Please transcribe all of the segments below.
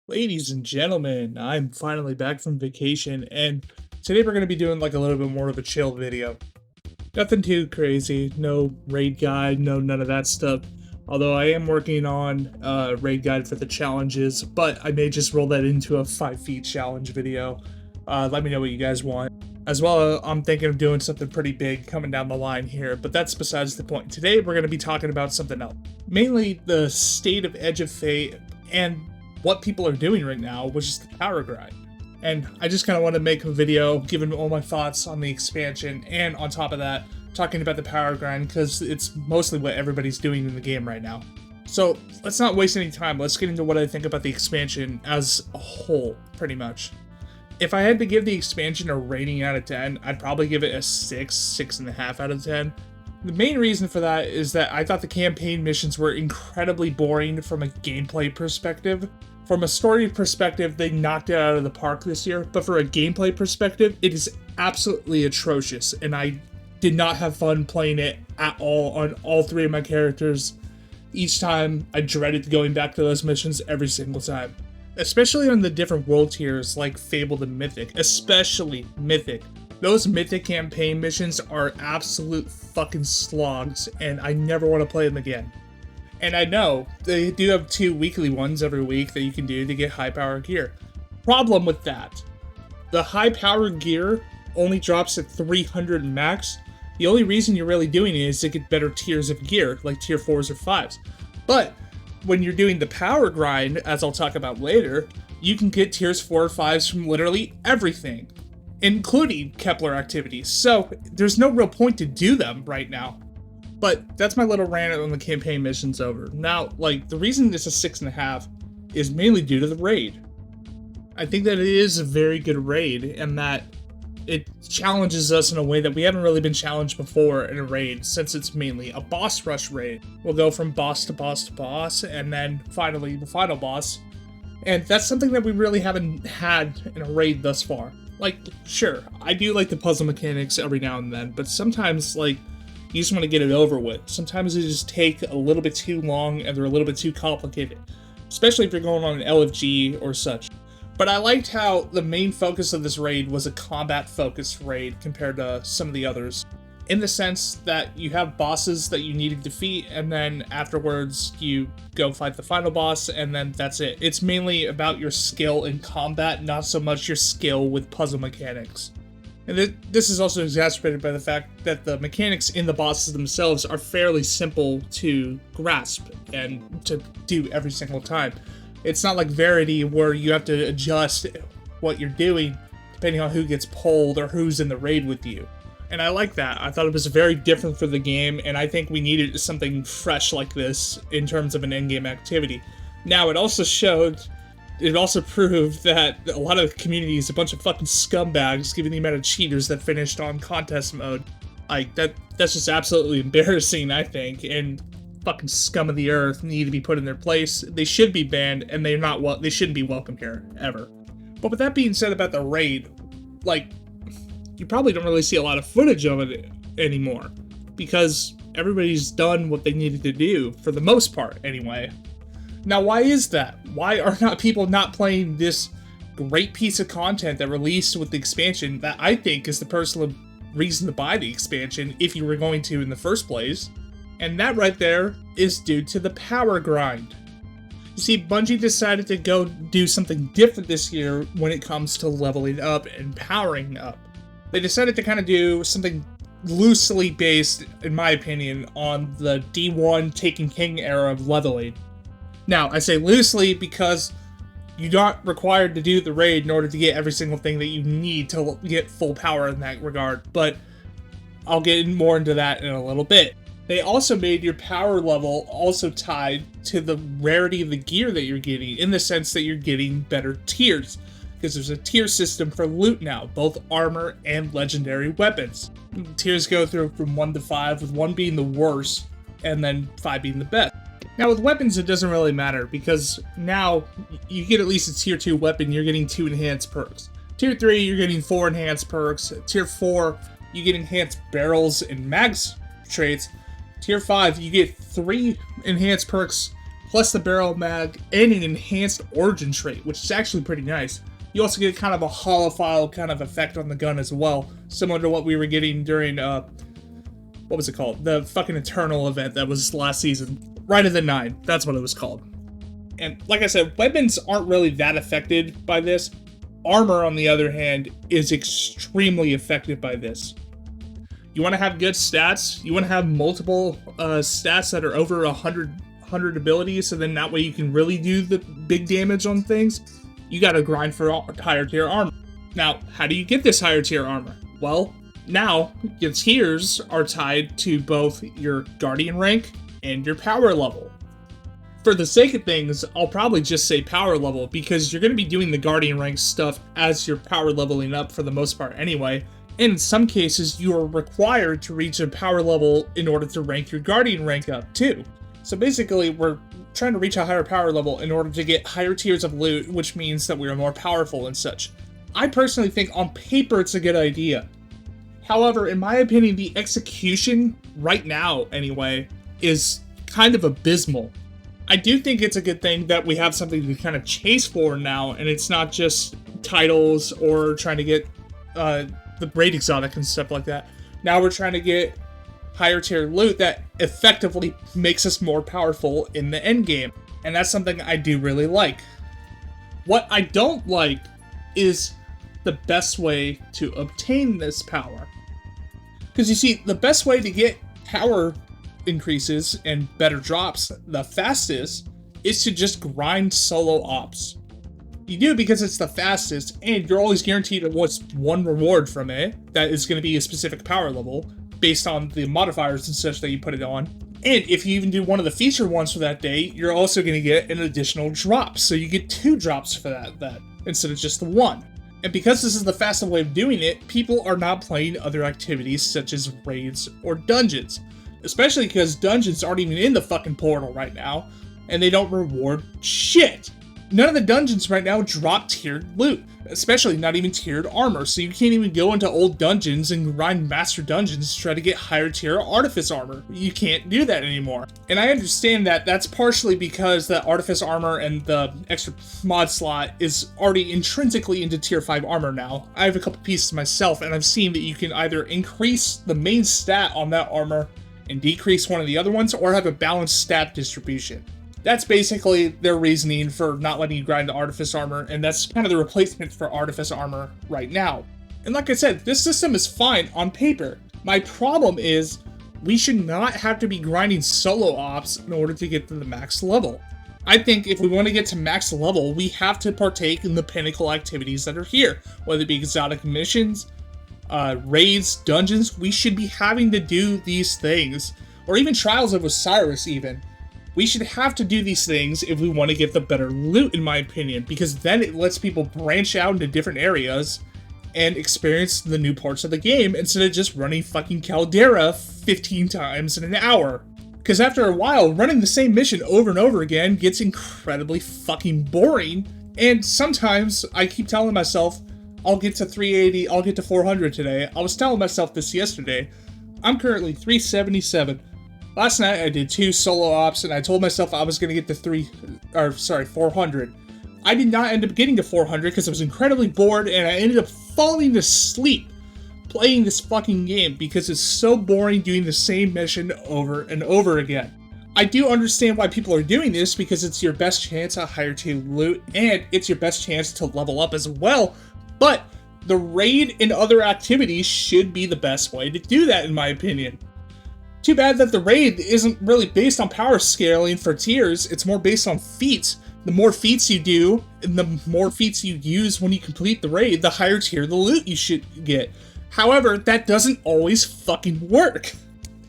Ladies and gentlemen, I'm finally back from vacation, and today we're going to be doing like a little bit more of a chill video. Nothing too crazy, no raid guide, no none of that stuff. Although I am working on a raid guide for the challenges, but I may just roll that into a 5 feet challenge video. Let me know what you guys want. As well, I'm thinking of doing something pretty big coming down the line here, but that's besides the point. Today we're going to be talking about something else. Mainly the state of Edge of Fate and what people are doing right now, which is the power grind. And I just kind of want to make a video giving all my thoughts on the expansion, and on top of that, talking about the power grind because it's mostly what everybody's doing in the game right now. So let's not waste any time. Let's get into what I think about the expansion as a whole, pretty much. If I had to give the expansion a rating out of 10, I'd probably give it a 6, 6.5 out of 10. The main reason for that is that I thought the campaign missions were incredibly boring from a gameplay perspective. From a story perspective, they knocked it out of the park this year, but for a gameplay perspective, it is absolutely atrocious, and I did not have fun playing it at all on all three of my characters. Each time, I dreaded going back to those missions every single time. Especially on the different world tiers like Fabled and Mythic, especially Mythic. Those Mythic campaign missions are absolute fucking slogs, and I never want to play them again. And I know they do have 2 weekly ones every week that you can do to get high power gear. Problem with that, the high power gear only drops at 300 max. The only reason you're really doing it is to get better tiers of gear, like tier 4s or 5s. But when you're doing the power grind, as I'll talk about later, you can get tiers 4 or 5s from literally everything, including Kepler activities. So there's no real point to do them right now. But that's my little rant on the campaign missions over. Now, the reason it's a 6.5 is mainly due to the raid. I think that it is a very good raid, and that it challenges us in a way that we haven't really been challenged before in a raid, since it's mainly a boss rush raid. We'll go from boss to boss to boss, and then finally the final boss. And that's something that we really haven't had in a raid thus far. Sure, I do like the puzzle mechanics every now and then, but sometimes, you just want to get it over with. Sometimes they just take a little bit too long and they're a little bit too complicated, especially if you're going on an LFG or such. But I liked how the main focus of this raid was a combat-focused raid compared to some of the others, in the sense that you have bosses that you need to defeat, and then afterwards you go fight the final boss, and then that's it. It's mainly about your skill in combat, not so much your skill with puzzle mechanics. And this is also exacerbated by the fact that the mechanics in the bosses themselves are fairly simple to grasp and to do every single time. It's not like Verity, where you have to adjust what you're doing depending on who gets pulled or who's in the raid with you. And I like that. I thought it was very different for the game, and I think we needed something fresh like this in terms of an endgame activity. Now, it also proved that a lot of the community is a bunch of fucking scumbags, given the amount of cheaters that finished on contest mode. That's just absolutely embarrassing, I think, and fucking scum of the earth need to be put in their place. They should be banned, and they shouldn't be welcome here, ever. But with that being said about the raid, you probably don't really see a lot of footage of it anymore, because everybody's done what they needed to do, for the most part, anyway. Now, why is that? Why are people not playing this great piece of content that released with the expansion that I think is the personal reason to buy the expansion if you were going to in the first place? And that right there is due to the power grind. You see, Bungie decided to go do something different this year when it comes to leveling up and powering up. They decided to kind of do something loosely based, in my opinion, on the D1 Taken King era of leveling. Now, I say loosely because you're not required to do the raid in order to get every single thing that you need to get full power in that regard, but I'll get more into that in a little bit. They also made your power level also tied to the rarity of the gear that you're getting, in the sense that you're getting better tiers, because there's a tier system for loot now, both armor and legendary weapons. Tiers go through from 1 to 5, with 1 being the worst, and then 5 being the best. Now, with weapons, it doesn't really matter, because now you get at least a tier 2 weapon, you're getting 2 enhanced perks. Tier 3, you're getting 4 enhanced perks. Tier 4, you get enhanced barrels and mags traits. Tier 5, you get 3 enhanced perks plus the barrel mag, and an enhanced origin trait, which is actually pretty nice. You also get kind of a holophile kind of effect on the gun as well, similar to what we were getting during, what was it called? The fucking Eternal event that was last season. Rite of the Nine, that's what it was called. And like I said, weapons aren't really that affected by this. Armor, on the other hand, is extremely affected by this. You want to have good stats, you want to have multiple stats that are over 100 abilities, so then that way you can really do the big damage on things. You gotta grind for higher tier armor. Now, how do you get this higher tier armor? Well, now your tiers are tied to both your Guardian rank and your power level. For the sake of things, I'll probably just say power level, because you're going to be doing the Guardian rank stuff as you're power leveling up for the most part anyway. And in some cases, you are required to reach a power level in order to rank your Guardian rank up too. So basically, we're trying to reach a higher power level in order to get higher tiers of loot, which means that we are more powerful and such. I personally think on paper it's a good idea. However, in my opinion, the execution, right now anyway, is kind of abysmal. I do think it's a good thing that we have something to kind of chase for now, and it's not just titles or trying to get the raid exotic and stuff like that. Now we're trying to get higher tier loot that effectively makes us more powerful in the end game, and that's something I do really like. What I don't like is the best way to obtain this power. Because you see, the best way to get power increases and better drops the fastest is to just grind solo ops. You do because it's the fastest, and you're always guaranteed what's one reward from it that is going to be a specific power level based on the modifiers and such that you put it on. And if you even do one of the feature ones for that day, you're also going to get an additional drop. So you get 2 drops for that instead of just the 1. And because this is the fastest way of doing it, people are not playing other activities such as raids or dungeons. Especially because dungeons aren't even in the fucking portal right now, and they don't reward shit. None of the dungeons right now drop tiered loot, especially not even tiered armor, so you can't even go into old dungeons and grind master dungeons to try to get higher tier artifice armor. You can't do that anymore. And I understand that that's partially because the artifice armor and the extra mod slot is already intrinsically into tier 5 armor now. I have a couple pieces myself, and I've seen that you can either increase the main stat on that armor and decrease one of the other ones, or have a balanced stat distribution. That's basically their reasoning for not letting you grind the artifice armor, and that's kind of the replacement for artifice armor right now. And like I said, this system is fine on paper. My problem is, we should not have to be grinding solo ops in order to get to the max level. I think if we want to get to max level, we have to partake in the pinnacle activities that are here, whether it be exotic missions, raids, dungeons. We should be having to do these things, or even Trials of Osiris even. We should have to do these things if we want to get the better loot, in my opinion, because then it lets people branch out into different areas and experience the new parts of the game instead of just running fucking Caldera 15 times in an hour. Because after a while, running the same mission over and over again gets incredibly fucking boring, and sometimes I keep telling myself, I'll get to 380, I'll get to 400 today. I was telling myself this yesterday. I'm currently 377. Last night I did 2 solo ops, and I told myself I was going to get to 400. I did not end up getting to 400 because I was incredibly bored, and I ended up falling asleep playing this fucking game because it's so boring doing the same mission over and over again. I do understand why people are doing this, because it's your best chance at higher tier loot, and it's your best chance to level up as well, but the raid and other activities should be the best way to do that, in my opinion. Too bad that the raid isn't really based on power scaling for tiers, it's more based on feats. The more feats you do, and the more feats you use when you complete the raid, the higher tier the loot you should get. However, that doesn't always fucking work.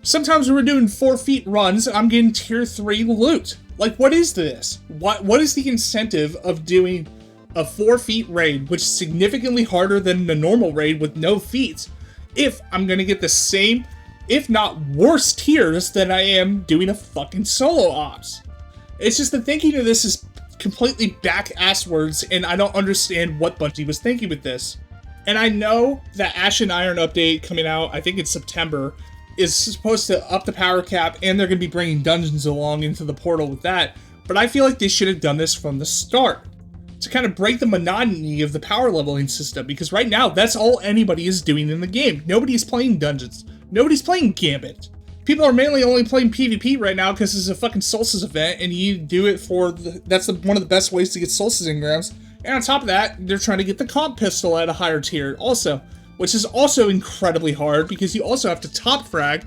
Sometimes we're doing 4 feet runs, and I'm getting tier 3 loot. Like, what is this? What is the incentive of doing a 4 feet raid, which is significantly harder than the normal raid with no feats, if I'm gonna get the same, if not worse tiers than I am doing a fucking solo ops? It's just the thinking of this is completely back-asswards, and I don't understand what Bungie was thinking with this. And I know that Ash and Iron update coming out, I think in September, is supposed to up the power cap, and they're going to be bringing dungeons along into the portal with that, But I feel like they should have done this from the start to kind of break the monotony of the power leveling system, because right now that's all anybody is doing in the game. Nobody's playing dungeons. Nobody's playing Gambit. People are mainly only playing PvP right now because it's a fucking Solstice event, and you do it for one of the best ways to get Solstice engrams. And on top of that, they're trying to get the comp pistol at a higher tier also, which is also incredibly hard because you also have to top frag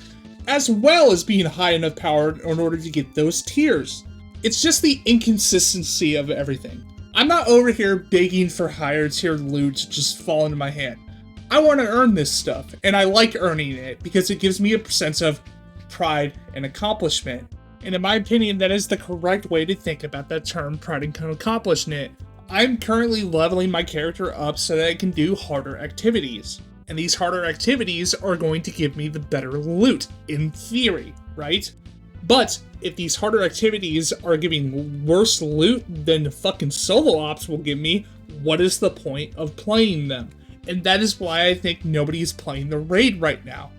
as well as being high enough power in order to get those tiers. It's just the inconsistency of everything. I'm not over here begging for higher tier loot to just fall into my hand. I want to earn this stuff, and I like earning it because it gives me a sense of pride and accomplishment. And in my opinion, that is the correct way to think about that term, pride and accomplishment. I'm currently leveling my character up so that I can do harder activities. And these harder activities are going to give me the better loot, in theory, right? But if these harder activities are giving worse loot than the fucking solo ops will give me, what is the point of playing them? And that is why I think nobody is playing the raid right now.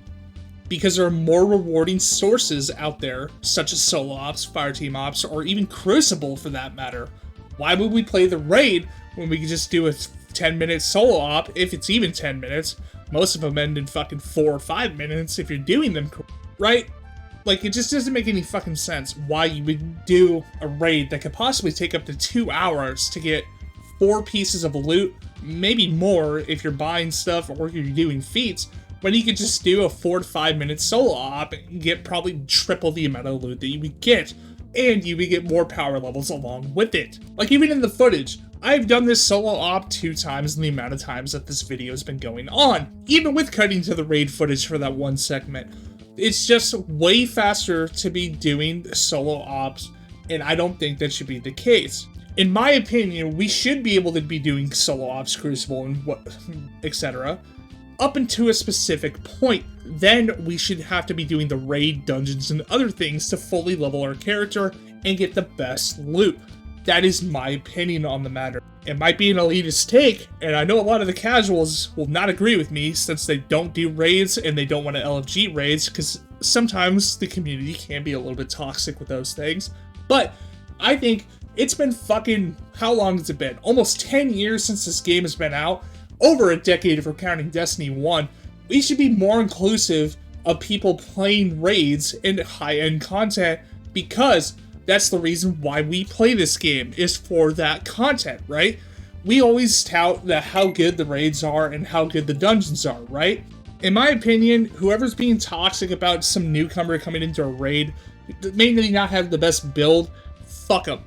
Because there are more rewarding sources out there, such as solo ops, fireteam ops, or even Crucible for that matter. Why would we play the raid when we could just do a 10-minute solo op, if it's even 10 minutes? Most of them end in fucking 4 or 5 minutes if you're doing them, right? Like, it just doesn't make any fucking sense why you would do a raid that could possibly take up to 2 hours to get 4 pieces of loot, maybe more if you're buying stuff or you're doing feats, when you could just do a 4 to 5 minute solo op and get probably triple the amount of loot that you would get, and you would get more power levels along with it. Like, even in the footage, I've done this solo op 2 times in the amount of times that this video has been going on, even with cutting to the raid footage for that one segment. It's just way faster to be doing solo ops, and I don't think that should be the case. In my opinion, we should be able to be doing solo ops, Crucible, and what, etc. up until a specific point. Then we should have to be doing the raid, dungeons, and other things to fully level our character and get the best loot. That is my opinion on the matter. It might be an elitist take, and I know a lot of the casuals will not agree with me since they don't do raids and they don't want to LFG raids, because sometimes the community can be a little bit toxic with those things. But I think it's been fucking, how long has it been? Almost 10 years since this game has been out. Over a decade if we're counting Destiny 1. We should be more inclusive of people playing raids and high-end content, because that's the reason why we play this game, is for that content, right? We always tout that how good the raids are and how good the dungeons are, right? In my opinion, whoever's being toxic about some newcomer coming into a raid, mainly not have the best build, fuck them.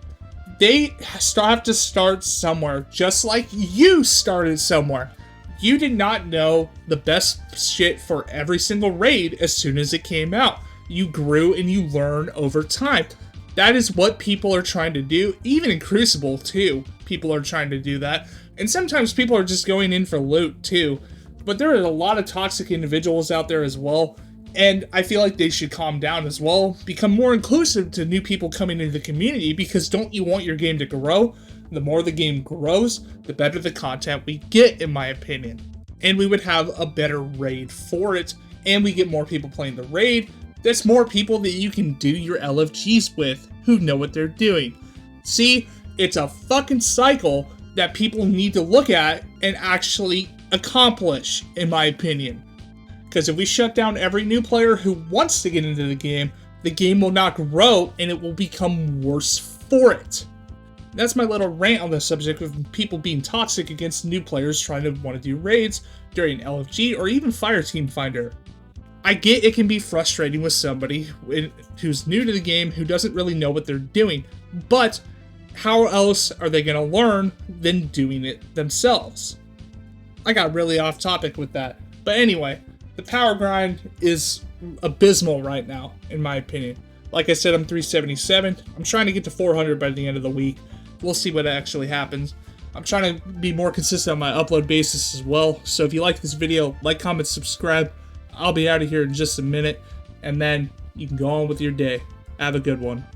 They have to start somewhere, just like you started somewhere. You did not know the best shit for every single raid as soon as it came out. You grew and you learned over time. That is what people are trying to do, even in Crucible too. People are trying to do that. And sometimes people are just going in for loot too. But there are a lot of toxic individuals out there as well. And I feel like they should calm down as well, become more inclusive to new people coming into the community, because don't you want your game to grow? The more the game grows, the better the content we get, in my opinion. And we would have a better raid for it, and we get more people playing the raid. That's more people that you can do your LFGs with, who know what they're doing. See, it's a fucking cycle that people need to look at and actually accomplish, in my opinion. Because if we shut down every new player who wants to get into the game will not grow and it will become worse for it. That's my little rant on the subject of people being toxic against new players trying to want to do raids during LFG or even Fireteam Finder. I get it can be frustrating with somebody who's new to the game who doesn't really know what they're doing, but how else are they going to learn than doing it themselves? I got really off topic with that, but anyway. The power grind is abysmal right now, in my opinion. Like I said, I'm 377. I'm trying to get to 400 by the end of the week. We'll see what actually happens. I'm trying to be more consistent on my upload basis as well. So if you like this video, like, comment, subscribe. I'll be out of here in just a minute. And then you can go on with your day. Have a good one.